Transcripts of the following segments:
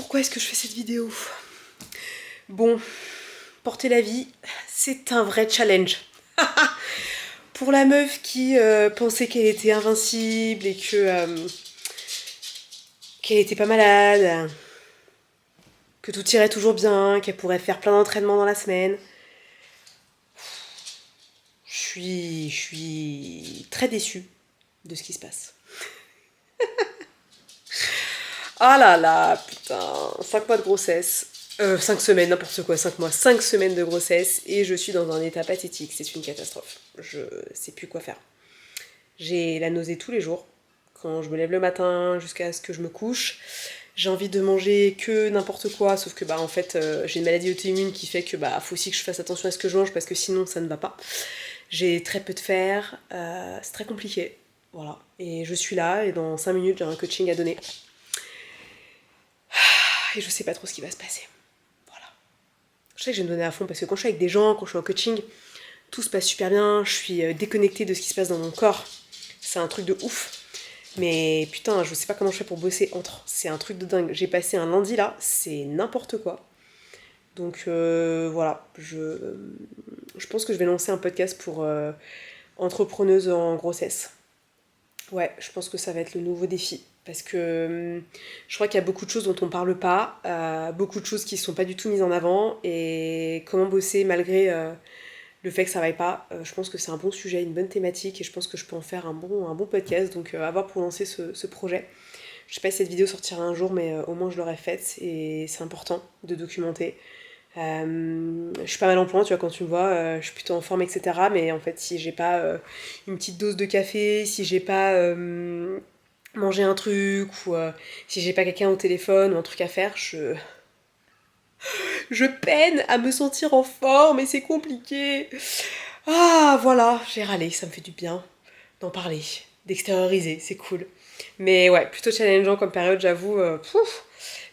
Pourquoi est-ce que je fais cette vidéo? Bon, porter la vie, c'est un vrai challenge. Pour la meuf qui pensait qu'elle était invincible et qu'elle était pas malade, que tout irait toujours bien, qu'elle pourrait faire plein d'entraînements dans la semaine. Je suis très déçue de ce qui se passe. Ah là là, putain, 5 mois de grossesse. 5 semaines, n'importe quoi, 5 mois, 5 semaines de grossesse et je suis dans un état pathétique, c'est une catastrophe. Je sais plus quoi faire. J'ai la nausée tous les jours, quand je me lève le matin jusqu'à ce que je me couche. J'ai envie de manger que n'importe quoi, sauf que en fait j'ai une maladie auto-immune qui fait que faut aussi que je fasse attention à ce que je mange parce que sinon ça ne va pas. J'ai très peu de fer, c'est très compliqué, voilà. Et je suis là et dans 5 minutes j'ai un coaching à donner. Et je sais pas trop ce qui va se passer. Voilà. Je sais que je vais me donner à fond parce que quand je suis avec des gens, quand je suis en coaching, tout se passe super bien, je suis déconnectée de ce qui se passe dans mon corps. C'est un truc de ouf. Mais putain, je sais pas comment je fais pour bosser entre. C'est un truc de dingue. J'ai passé un lundi là, c'est n'importe quoi. Donc voilà, je pense que je vais lancer un podcast pour entrepreneuse en grossesse. Ouais, je pense que ça va être le nouveau défi. Parce que je crois qu'il y a beaucoup de choses dont on parle pas, beaucoup de choses qui sont pas du tout mises en avant, et comment bosser malgré le fait que ça vaille pas. Je pense que c'est un bon sujet, une bonne thématique, et je pense que je peux en faire un bon podcast, donc à voir pour lancer ce projet. Je sais pas si cette vidéo sortira un jour, mais au moins je l'aurai faite, et c'est important de documenter. Je suis pas mal en plan, tu vois, quand tu me vois, je suis plutôt en forme, etc. Mais en fait, si j'ai pas une petite dose de café, si j'ai pas mangé un truc, ou si j'ai pas quelqu'un au téléphone ou un truc à faire, je peine à me sentir en forme et c'est compliqué. Ah, voilà, j'ai râlé, ça me fait du bien d'en parler, d'extérioriser, c'est cool. Mais ouais, plutôt challengeant comme période, j'avoue.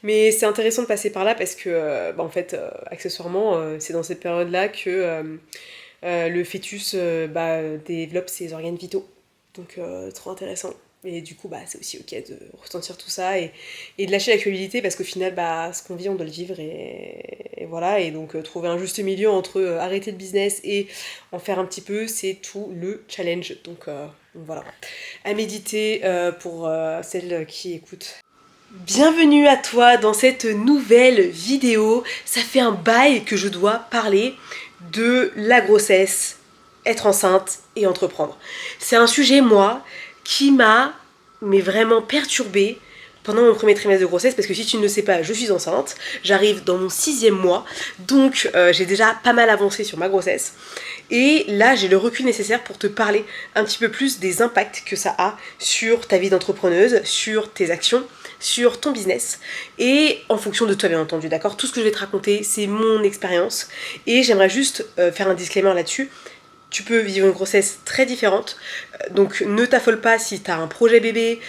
Mais c'est intéressant de passer par là parce que, en fait, accessoirement, c'est dans cette période-là que le fœtus développe ses organes vitaux. Donc, trop intéressant. Et du coup, c'est aussi ok de ressentir tout ça et de lâcher la culpabilité parce qu'au final, ce qu'on vit, on doit le vivre et voilà. Et donc, trouver un juste milieu entre arrêter le business et en faire un petit peu, c'est tout le challenge. Donc voilà. À méditer pour celles qui écoutent. Bienvenue à toi dans cette nouvelle vidéo. Ça fait un bail que je dois parler de la grossesse, être enceinte et entreprendre. C'est un sujet, moi, qui m'a vraiment perturbée pendant mon premier trimestre de grossesse, parce que si tu ne le sais pas, je suis enceinte, j'arrive dans mon 6e mois, donc j'ai déjà pas mal avancé sur ma grossesse. Et là, j'ai le recul nécessaire pour te parler un petit peu plus des impacts que ça a sur ta vie d'entrepreneuse, sur tes actions, sur ton business, et en fonction de toi bien entendu, d'accord? Tout ce que je vais te raconter, c'est mon expérience, et j'aimerais juste faire un disclaimer là-dessus. Tu peux vivre une grossesse très différente, donc ne t'affole pas si t'as un projet bébé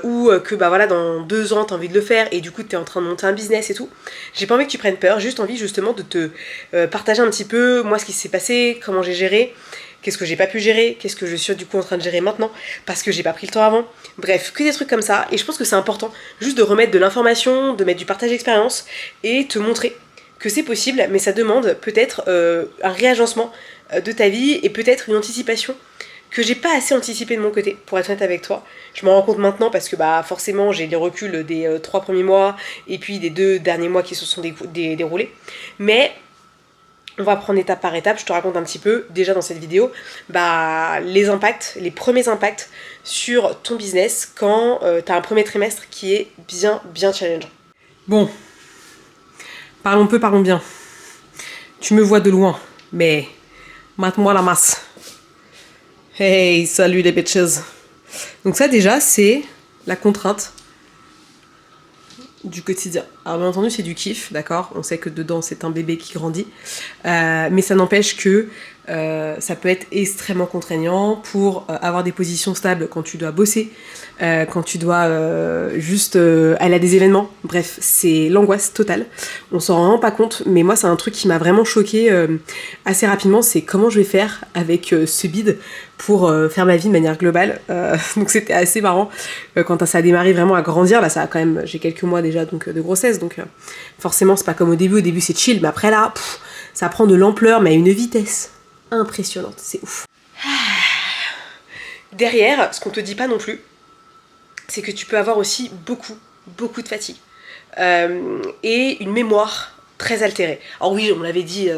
ou que dans 2 ans t'as envie de le faire et du coup t'es en train de monter un business et tout. J'ai pas envie que tu prennes peur, juste envie justement de te partager un petit peu moi ce qui s'est passé, comment j'ai géré, qu'est-ce que j'ai pas pu gérer, qu'est-ce que je suis du coup en train de gérer maintenant parce que j'ai pas pris le temps avant. Bref, que des trucs comme ça, et je pense que c'est important juste de remettre de l'information, de mettre du partage d'expérience et te montrer que c'est possible, mais ça demande peut-être un réagencement de ta vie et peut-être une anticipation que j'ai pas assez anticipé de mon côté, pour être honnête avec toi. Je m'en rends compte maintenant parce que forcément j'ai les reculs des 3 premiers mois et puis des 2 derniers mois qui se sont déroulés. Mais on va prendre étape par étape, je te raconte un petit peu déjà dans cette vidéo les impacts, les premiers impacts sur ton business quand t'as un premier trimestre qui est bien challengeant. Bon, parlons peu, parlons bien. Tu me vois de loin, mais mate-moi la masse. Hey, salut les bitches. Donc ça déjà, c'est la contrainte du quotidien. Alors bien entendu, c'est du kiff, d'accord? On sait que dedans, c'est un bébé qui grandit. Mais ça n'empêche que ça peut être extrêmement contraignant pour avoir des positions stables quand tu dois bosser, quand tu dois juste aller à des événements. Bref, c'est l'angoisse totale. On s'en rend pas compte, mais moi, c'est un truc qui m'a vraiment choquée assez rapidement, c'est comment je vais faire avec ce bide pour faire ma vie de manière globale. Donc c'était assez marrant quand ça a démarré vraiment à grandir. Là, ça a quand même, j'ai quelques mois déjà déjà donc, de grossesse, donc forcément c'est pas comme au début c'est chill, mais après là, ça prend de l'ampleur, mais à une vitesse impressionnante, c'est ouf. Derrière, ce qu'on te dit pas non plus, c'est que tu peux avoir aussi beaucoup de fatigue. Et une mémoire très altérée. Alors oui, on l'avait dit,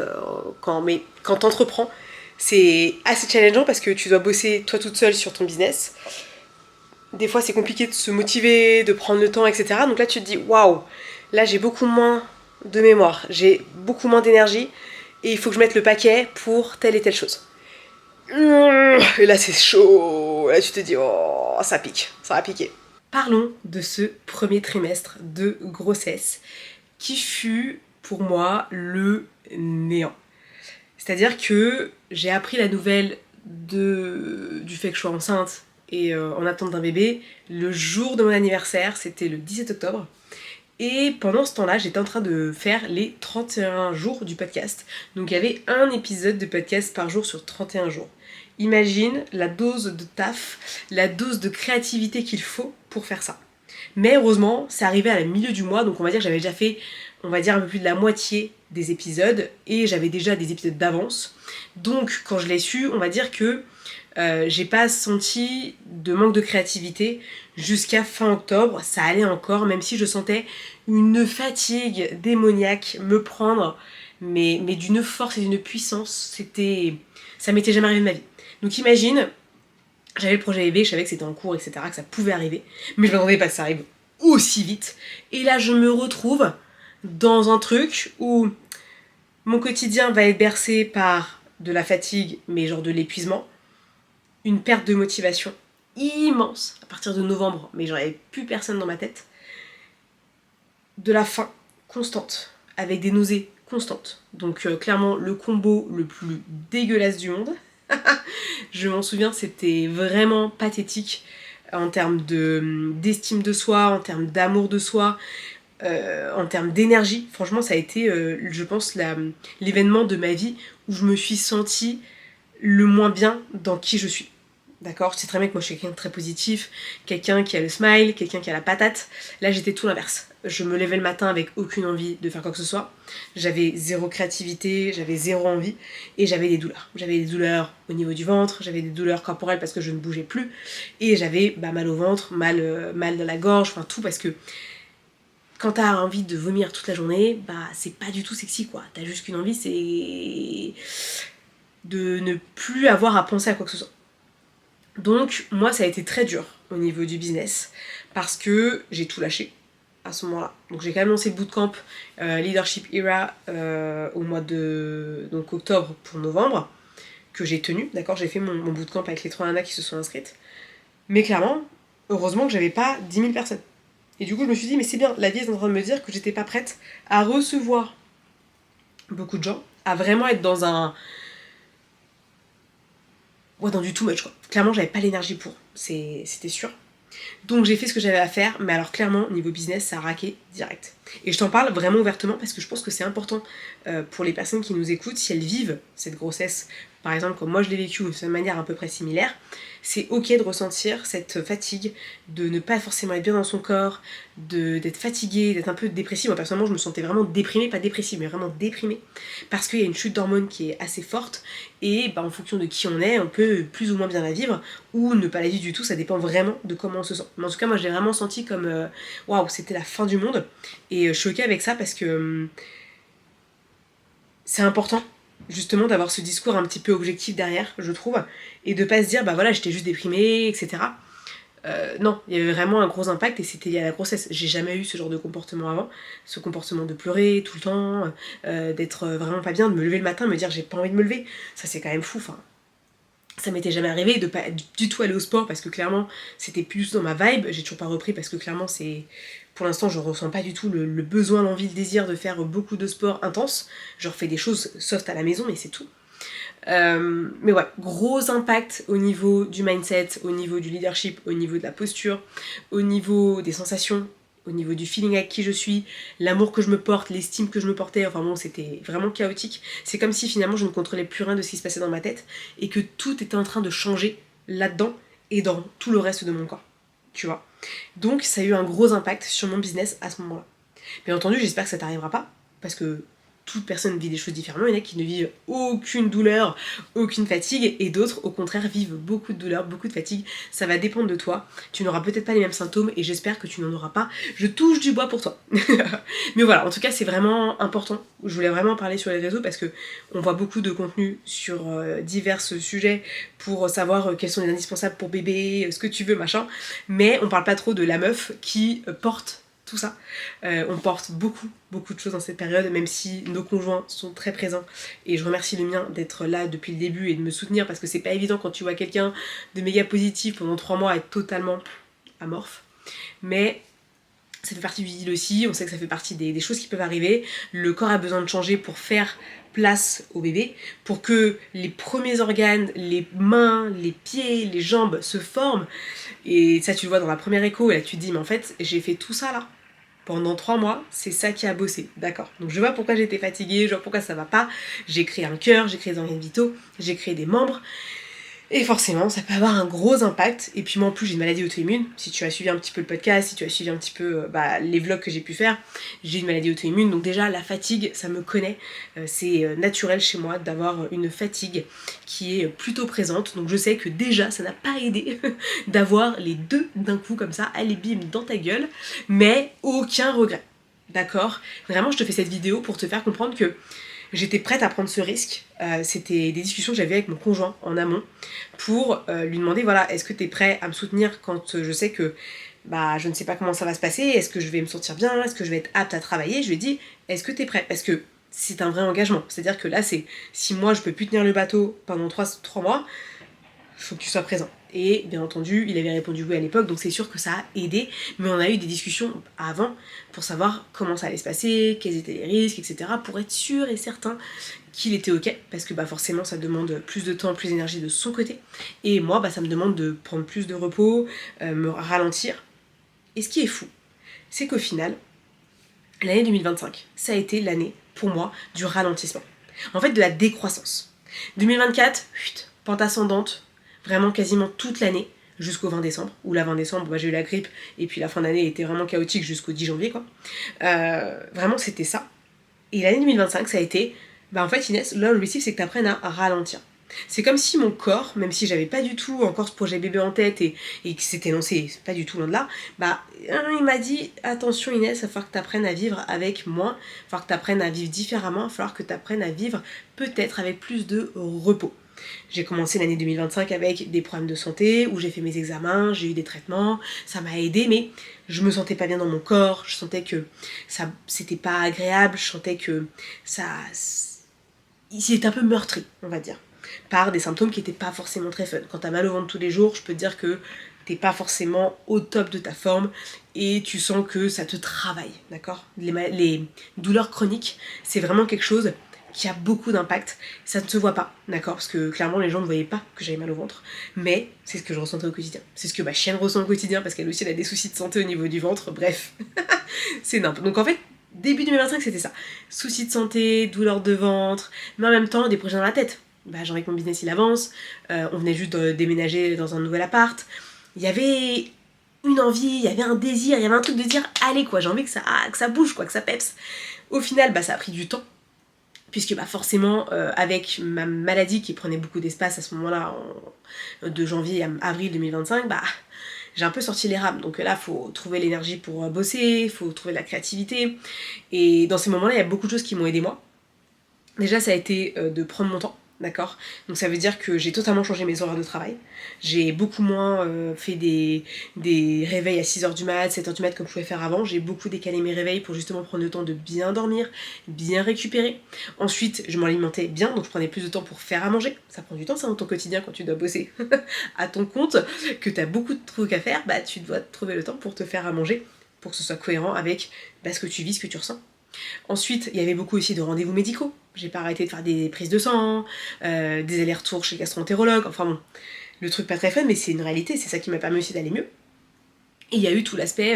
mais quand t'entreprends, c'est assez challengeant parce que tu dois bosser toi toute seule sur ton business. Des fois, c'est compliqué de se motiver, de prendre le temps, etc. Donc là, tu te dis, waouh, là, j'ai beaucoup moins de mémoire, j'ai beaucoup moins d'énergie, et il faut que je mette le paquet pour telle et telle chose. Et là, c'est chaud. Là, tu te dis, oh, ça pique, ça va piquer. Parlons de ce premier trimestre de grossesse qui fut pour moi le néant. C'est-à-dire que j'ai appris la nouvelle du fait que je sois enceinte et en attente d'un bébé le jour de mon anniversaire, c'était le 17 octobre. Et pendant ce temps-là, j'étais en train de faire les 31 jours du podcast. Donc il y avait un épisode de podcast par jour sur 31 jours. Imagine la dose de taf, la dose de créativité qu'il faut pour faire ça. Mais heureusement, c'est arrivé à la milieu du mois, donc on va dire que j'avais déjà fait, un peu plus de la moitié des épisodes, et j'avais déjà des épisodes d'avance. Donc quand je l'ai su, on va dire que j'ai pas senti de manque de créativité jusqu'à fin octobre, ça allait encore, même si je sentais une fatigue démoniaque me prendre, mais d'une force et d'une puissance, ça m'était jamais arrivé de ma vie. Donc imagine, j'avais le projet bébé, je savais que c'était en cours, etc., que ça pouvait arriver, mais je ne m'attendais pas que ça arrive aussi vite. Et là, je me retrouve dans un truc où mon quotidien va être bercé par de la fatigue, mais genre de l'épuisement, une perte de motivation immense à partir de novembre, mais j'en avais plus personne dans ma tête, de la faim constante, avec des nausées constantes. Donc clairement le combo le plus dégueulasse du monde. Je m'en souviens, c'était vraiment pathétique en termes d'estime de soi, en termes d'amour de soi, en termes d'énergie. Franchement, ça a été, je pense, l'événement de ma vie où je me suis sentie le moins bien dans qui je suis. D'accord, je sais très bien que moi je suis quelqu'un de très positif, quelqu'un qui a le smile, quelqu'un qui a la patate. Là j'étais tout l'inverse. Je me levais le matin avec aucune envie de faire quoi que ce soit. J'avais zéro créativité, j'avais zéro envie et j'avais des douleurs. J'avais des douleurs au niveau du ventre, j'avais des douleurs corporelles parce que je ne bougeais plus et j'avais mal au ventre, mal dans la gorge, enfin tout parce que quand t'as envie de vomir toute la journée, c'est pas du tout sexy quoi. T'as juste qu'une envie, c'est de ne plus avoir à penser à quoi que ce soit. Donc moi ça a été très dur au niveau du business parce que j'ai tout lâché à ce moment-là. Donc j'ai quand même lancé le bootcamp Leadership Era au mois de octobre pour novembre que j'ai tenu, d'accord, j'ai fait mon bootcamp avec les 3 nanas qui se sont inscrites. Mais clairement, heureusement que j'avais pas 10 000 personnes. Et du coup je me suis dit mais c'est bien, la vie est en train de me dire que j'étais pas prête à recevoir beaucoup de gens, à vraiment être dans du too much quoi. Clairement j'avais pas l'énergie pour, c'était sûr. Donc j'ai fait ce que j'avais à faire, mais alors clairement niveau business ça a raqué direct. Et je t'en parle vraiment ouvertement parce que je pense que c'est important pour les personnes qui nous écoutent, si elles vivent cette grossesse, par exemple comme moi je l'ai vécu de manière à peu près similaire, c'est ok de ressentir cette fatigue, de ne pas forcément être bien dans son corps, d'être fatigué, d'être un peu dépressive. Moi personnellement je me sentais vraiment déprimée, pas dépressive mais vraiment déprimée, parce qu'il y a une chute d'hormones qui est assez forte et en fonction de qui on est, on peut plus ou moins bien la vivre ou ne pas la vivre du tout, ça dépend vraiment de comment on se sent. Mais en tout cas moi je l'ai vraiment senti comme waouh, c'était la fin du monde et je suis ok avec ça parce que c'est important justement d'avoir ce discours un petit peu objectif derrière, je trouve, et de pas se dire voilà j'étais juste déprimée, etc. Non, il y avait vraiment un gros impact et c'était lié à la grossesse. J'ai jamais eu ce genre de comportement avant, ce comportement de pleurer tout le temps, d'être vraiment pas bien, de me lever le matin, me dire j'ai pas envie de me lever, ça c'est quand même fou, enfin. Ça m'était jamais arrivé de pas du tout aller au sport parce que clairement c'était plus dans ma vibe, j'ai toujours pas repris parce que clairement c'est... Pour l'instant je ressens pas du tout le besoin, l'envie, le désir de faire beaucoup de sport intense, je refais des choses soft à la maison mais c'est tout. Mais ouais, gros impact au niveau du mindset, au niveau du leadership, au niveau de la posture, au niveau des sensations, au niveau du feeling avec qui je suis, l'amour que je me porte, l'estime que je me portais, enfin bon c'était vraiment chaotique. C'est comme si finalement je ne contrôlais plus rien de ce qui se passait dans ma tête et que tout était en train de changer là-dedans et dans tout le reste de mon corps. tu vois. Donc ça a eu un gros impact sur mon business à ce moment-là. Bien entendu, j'espère que ça t'arrivera pas, parce que toute personne vit des choses différemment. Il y en a qui ne vivent aucune douleur, aucune fatigue, et d'autres, au contraire, vivent beaucoup de douleur, beaucoup de fatigue. Ça va dépendre de toi. Tu n'auras peut-être pas les mêmes symptômes, et j'espère que tu n'en auras pas. Je touche du bois pour toi. Mais voilà, en tout cas, c'est vraiment important. Je voulais vraiment en parler sur les réseaux, parce que on voit beaucoup de contenu sur divers sujets pour savoir quels sont les indispensables pour bébé, ce que tu veux, machin. Mais on parle pas trop de la meuf qui porte tout ça. On porte beaucoup de choses dans cette période, même si nos conjoints sont très présents. Et je remercie le mien d'être là depuis le début et de me soutenir, parce que c'est pas évident quand tu vois quelqu'un de méga positif pendant 3 mois être totalement amorphe. Mais ça fait partie du deal aussi, on sait que ça fait partie des choses qui peuvent arriver. Le corps a besoin de changer pour faire place au bébé, pour que les premiers organes, les mains, les pieds, les jambes se forment. Et ça, tu le vois dans la première écho, et là tu te dis, mais en fait, j'ai fait tout ça là pendant 3 mois, c'est ça qui a bossé, d'accord. Donc je vois pourquoi j'étais fatiguée, je vois pourquoi ça va pas. J'ai créé un cœur, j'ai créé des organes vitaux, j'ai créé des membres. Et forcément, ça peut avoir un gros impact. Et puis moi en plus, j'ai une maladie auto-immune. Si tu as suivi un petit peu le podcast, si tu as suivi un petit peu les vlogs que j'ai pu faire, j'ai une maladie auto-immune. Donc déjà, la fatigue, ça me connaît. C'est naturel chez moi d'avoir une fatigue qui est plutôt présente. Donc je sais que déjà, ça n'a pas aidé d'avoir les deux d'un coup comme ça, allez bim, dans ta gueule. Mais aucun regret. D'accord. Vraiment, je te fais cette vidéo pour te faire comprendre que j'étais prête à prendre ce risque. C'était des discussions que j'avais avec mon conjoint en amont pour lui demander, voilà, est-ce que t'es prêt à me soutenir quand je sais que je ne sais pas comment ça va se passer, est-ce que je vais me sentir bien, est-ce que je vais être apte à travailler. Je lui ai dit, est-ce que t'es prêt? Parce que c'est un vrai engagement. C'est-à-dire que là, c'est 6 mois, je peux plus tenir le bateau pendant 3 mois, faut que tu sois présent. Et bien entendu, il avait répondu oui à l'époque, donc c'est sûr que ça a aidé, mais on a eu des discussions avant pour savoir comment ça allait se passer, quels étaient les risques, etc. pour être sûr et certain qu'il était ok, parce que forcément ça demande plus de temps, plus d'énergie de son côté, et moi ça me demande de prendre plus de repos, me ralentir. Et ce qui est fou, c'est qu'au final, l'année 2025, ça a été l'année, pour moi, du ralentissement. En fait, de la décroissance. 2024, pente ascendante, vraiment quasiment toute l'année, jusqu'au 20 décembre, où la 20 décembre, j'ai eu la grippe, et puis la fin d'année était vraiment chaotique jusqu'au 10 janvier, quoi. Vraiment, c'était ça. Et l'année 2025, ça a été, en fait, Inès, là, l'objectif, c'est que tu apprennes à ralentir. C'est comme si mon corps, même si j'avais pas du tout encore ce projet bébé en tête et que c'était lancé, pas du tout loin de là, il m'a dit, attention Inès, il va falloir que tu apprennes à vivre avec moins, il va falloir que tu apprennes à vivre différemment, il va falloir que tu apprennes à vivre peut-être avec plus de repos. J'ai commencé l'année 2025 avec des problèmes de santé, où j'ai fait mes examens, j'ai eu des traitements, ça m'a aidé, mais je me sentais pas bien dans mon corps, je sentais que ça c'était pas agréable, je sentais que il était un peu meurtri, on va dire, par des symptômes qui étaient pas forcément très fun. Quand t'as mal au ventre tous les jours, je peux te dire que t'es pas forcément au top de ta forme et tu sens que ça te travaille, d'accord. Les douleurs chroniques, c'est vraiment quelque chose qui a beaucoup d'impact. Ça ne se voit pas, d'accord, parce que clairement les gens ne voyaient pas que j'avais mal au ventre, mais c'est ce que je ressentais au quotidien. C'est ce que ma chienne ressent au quotidien, parce qu'elle aussi elle a des soucis de santé au niveau du ventre, bref. C'est nimp. Donc en fait, début 2025 c'était ça. Soucis de santé, douleurs de ventre, mais en même temps des projets dans la tête. J'ai envie que mon business il avance, on venait juste de déménager dans un nouvel appart. Il y avait une envie, il y avait un désir, il y avait un truc de dire allez quoi, j'ai envie que ça bouge quoi, que ça peps. Au final ça a pris du temps, puisque forcément avec ma maladie qui prenait beaucoup d'espace à ce moment-là, de janvier à avril 2025, j'ai un peu sorti les rames. Donc là, faut trouver l'énergie pour bosser, faut trouver la créativité. Et dans ces moments-là, il y a beaucoup de choses qui m'ont aidé moi. Déjà, ça a été de prendre mon temps. D'accord. Donc ça veut dire que j'ai totalement changé mes horaires de travail. J'ai beaucoup moins fait des réveils à 6h du mat, 7h du mat comme je pouvais faire avant. J'ai beaucoup décalé mes réveils pour justement prendre le temps de bien dormir, bien récupérer. Ensuite, je m'alimentais bien, donc je prenais plus de temps pour faire à manger. Ça prend du temps ça dans ton quotidien quand tu dois bosser à ton compte, que tu as beaucoup de trucs à faire, tu dois trouver le temps pour te faire à manger, pour que ce soit cohérent avec ce que tu vis, ce que tu ressens. Ensuite, il y avait beaucoup aussi de rendez-vous médicaux. J'ai pas arrêté de faire des prises de sang, des allers-retours chez le gastro-entérologue, enfin bon, le truc pas très fun, mais c'est une réalité, c'est ça qui m'a permis aussi d'aller mieux. Et il y a eu tout l'aspect,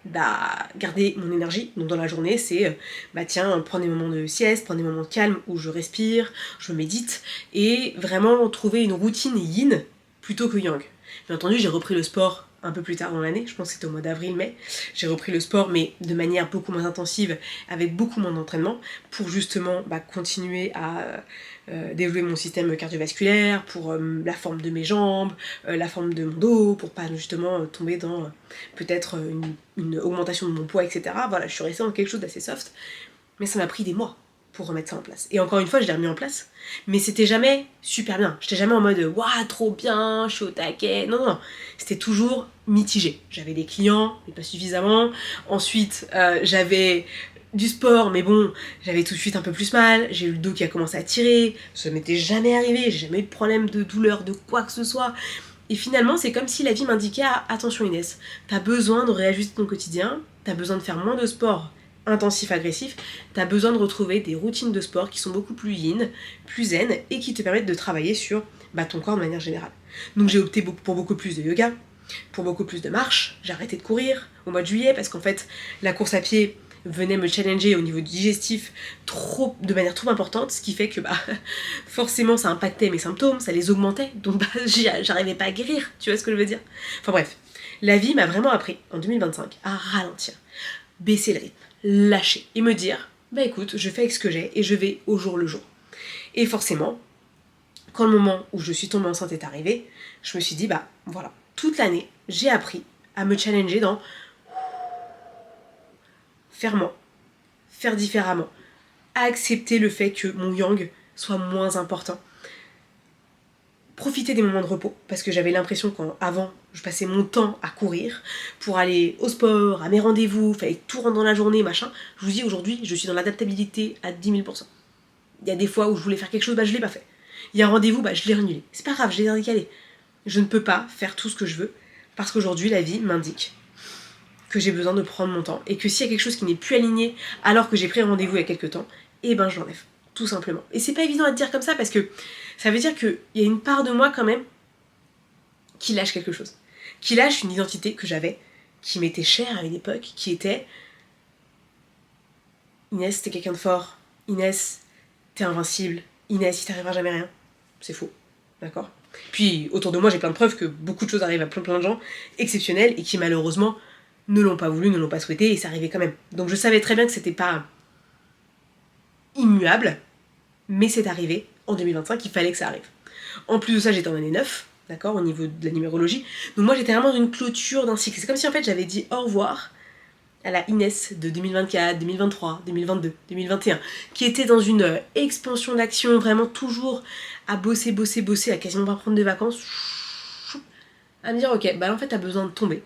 garder mon énergie, donc dans la journée, c'est, prendre des moments de sieste, prendre des moments de calme où je respire, je médite, et vraiment trouver une routine yin plutôt que yang. Bien entendu, j'ai repris le sport un peu plus tard dans l'année, je pense que c'était au mois d'avril-mai, j'ai repris le sport mais de manière beaucoup moins intensive, avec beaucoup moins d'entraînement, pour justement continuer à développer mon système cardiovasculaire, pour la forme de mes jambes, la forme de mon dos, pour pas justement tomber dans peut-être une augmentation de mon poids, etc. Voilà, je suis restée dans quelque chose d'assez soft, mais ça m'a pris des mois pour remettre ça en place. Et encore une fois, je l'ai remis en place, mais c'était jamais super bien. J'étais jamais en mode « Waouh, trop bien, je suis au taquet ». Non, non, non. C'était toujours mitigé. J'avais des clients, mais pas suffisamment. Ensuite, j'avais du sport, mais bon, j'avais tout de suite un peu plus mal. J'ai eu le dos qui a commencé à tirer. Ça m'était jamais arrivé. J'ai jamais eu de problème de douleur, de quoi que ce soit. Et finalement, c'est comme si la vie m'indiquait « Attention Inès, t'as besoin de réajuster ton quotidien, t'as besoin de faire moins de sport intensif, agressif, t'as besoin de retrouver des routines de sport qui sont beaucoup plus yin, plus zen, et qui te permettent de travailler sur ton corps de manière générale. » Donc j'ai opté pour beaucoup plus de yoga, pour beaucoup plus de marche, j'ai arrêté de courir au mois de juillet, parce qu'en fait, la course à pied venait me challenger au niveau digestif de manière trop importante, ce qui fait que forcément ça impactait mes symptômes, ça les augmentait, donc j'arrivais pas à guérir, tu vois ce que je veux dire. Enfin bref, la vie m'a vraiment appris en 2025 à ralentir, baisser le rythme, lâcher et me dire écoute, je fais avec ce que j'ai et je vais au jour le jour. Et forcément, quand le moment où je suis tombée enceinte est arrivé, je me suis dit voilà, toute l'année, j'ai appris à me challenger dans faire moins, faire différemment, accepter le fait que mon yang soit moins important, profiter des moments de repos, parce que j'avais l'impression qu'avant, je passais mon temps à courir pour aller au sport, à mes rendez-vous, fallait tout rendre dans la journée, machin. Je vous dis, aujourd'hui, je suis dans l'adaptabilité à 10 000 %. Il y a des fois où je voulais faire quelque chose, je l'ai pas fait. Il y a un rendez-vous, je l'ai annulé. C'est pas grave, je l'ai décalé. Je ne peux pas faire tout ce que je veux, parce qu'aujourd'hui, la vie m'indique que j'ai besoin de prendre mon temps, et que s'il y a quelque chose qui n'est plus aligné alors que j'ai pris un rendez-vous il y a quelques temps, je l'enlève, tout simplement. Et c'est pas évident à te dire comme ça, parce que ça veut dire qu'il y a une part de moi quand même qui lâche quelque chose, qui lâche une identité que j'avais, qui m'était chère à une époque, qui était Inès, t'es quelqu'un de fort, Inès, t'es invincible, Inès, il t'arrivera jamais rien. C'est faux, d'accord? Puis autour de moi, j'ai plein de preuves que beaucoup de choses arrivent à plein de gens exceptionnels et qui malheureusement ne l'ont pas voulu, ne l'ont pas souhaité, et ça arrivait quand même. Donc je savais très bien que c'était pas immuable, mais c'est arrivé en 2025, il fallait que ça arrive. En plus de ça, j'étais en année 9, d'accord, au niveau de la numérologie. Donc moi, j'étais vraiment dans une clôture d'un cycle. C'est comme si en fait j'avais dit au revoir à la Inès de 2024, 2023, 2022, 2021, qui était dans une expansion d'action, vraiment toujours à bosser, à quasiment pas prendre de vacances, à me dire ok, en fait t'as besoin de tomber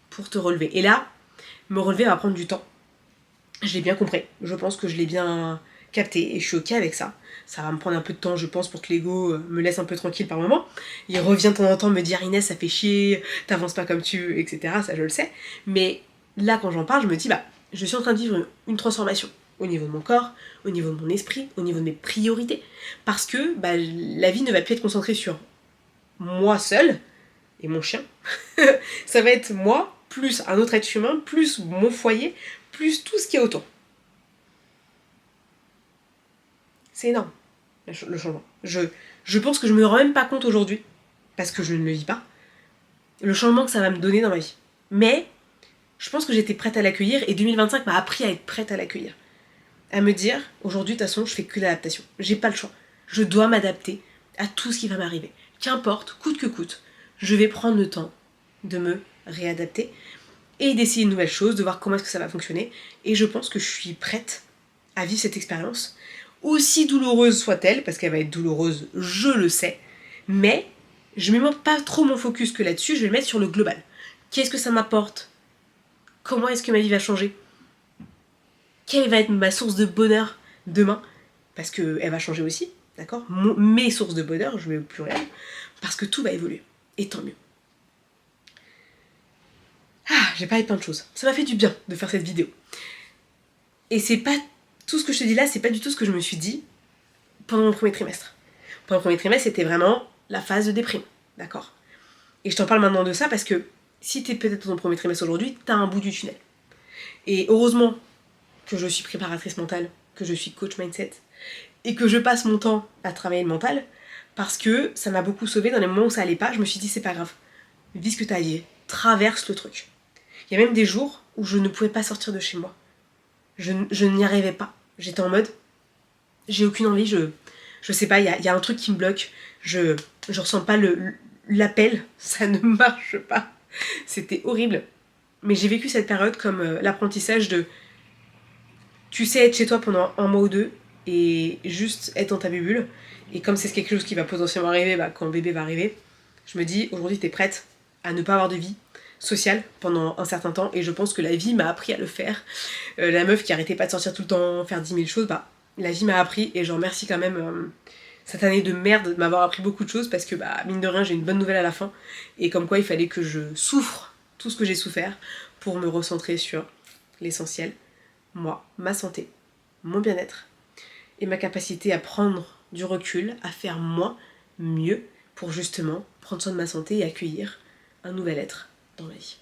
pour te relever. Et là, me relever va prendre du temps. Je l'ai bien compris, je pense que je l'ai bien capté et je suis ok avec ça. Ça va me prendre un peu de temps, je pense, pour que l'ego me laisse un peu tranquille par moment. Il revient de temps en temps me dire Inès, ça fait chier, t'avances pas comme tu veux, etc. Ça, je le sais. Mais là, quand j'en parle, je me dis je suis en train de vivre une transformation au niveau de mon corps, au niveau de mon esprit, au niveau de mes priorités. Parce que la vie ne va plus être concentrée sur moi seule et mon chien. Ça va être moi, plus un autre être humain, plus mon foyer, plus tout ce qui est autour. C'est énorme, le changement. Je pense que je me rends même pas compte aujourd'hui, parce que je ne le vis pas, le changement que ça va me donner dans ma vie. Mais je pense que j'étais prête à l'accueillir, et 2025 m'a appris à être prête à l'accueillir. À me dire, aujourd'hui, de toute façon, je fais que l'adaptation. J'ai pas le choix. Je dois m'adapter à tout ce qui va m'arriver. Qu'importe, coûte que coûte, je vais prendre le temps de me réadapter et d'essayer de nouvelles choses, de voir comment est-ce que ça va fonctionner. Et je pense que je suis prête à vivre cette expérience, aussi douloureuse soit-elle, parce qu'elle va être douloureuse, je le sais, mais je ne mets pas trop mon focus que là-dessus, je vais le mettre sur le global. Qu'est-ce que ça m'apporte? Comment est-ce que ma vie va changer? Quelle va être ma source de bonheur demain? Parce qu'elle va changer aussi, d'accord? Mes sources de bonheur, je mets au pluriel, parce que tout va évoluer, et tant mieux. J'ai parlé de plein de choses. Ça m'a fait du bien de faire cette vidéo. Et c'est pas... Tout ce que je te dis là, c'est pas du tout ce que je me suis dit pendant mon premier trimestre. Pendant le premier trimestre, c'était vraiment la phase de déprime, d'accord? Et je t'en parle maintenant de ça parce que si t'es peut-être dans ton premier trimestre aujourd'hui, t'as un bout du tunnel. Et heureusement que je suis préparatrice mentale, que je suis coach mindset, et que je passe mon temps à travailler le mental, parce que ça m'a beaucoup sauvée dans les moments où ça allait pas. Je me suis dit, c'est pas grave, vis ce que t'as à vivre. traverse le truc. Il y a même des jours où je ne pouvais pas sortir de chez moi. Je n'y arrivais pas. J'étais en mode, j'ai aucune envie, je sais pas, il y a un truc qui me bloque. Je ressens pas l'appel, ça ne marche pas. C'était horrible. Mais j'ai vécu cette période comme l'apprentissage de... Tu sais être chez toi pendant un mois ou deux et juste être dans ta bulle. Et comme c'est quelque chose qui va potentiellement arriver quand le bébé va arriver, je me dis, aujourd'hui t'es prête à ne pas avoir de vie sociale pendant un certain temps. Et je pense que la vie m'a appris à le faire. La meuf qui arrêtait pas de sortir tout le temps, faire 10 000 choses, la vie m'a appris et j'en remercie quand même cette année de merde de m'avoir appris beaucoup de choses parce que mine de rien j'ai une bonne nouvelle à la fin et comme quoi il fallait que je souffre tout ce que j'ai souffert pour me recentrer sur l'essentiel, moi, ma santé, mon bien-être et ma capacité à prendre du recul, à faire moins, mieux pour justement prendre soin de ma santé et accueillir un nouvel être dans ma vie.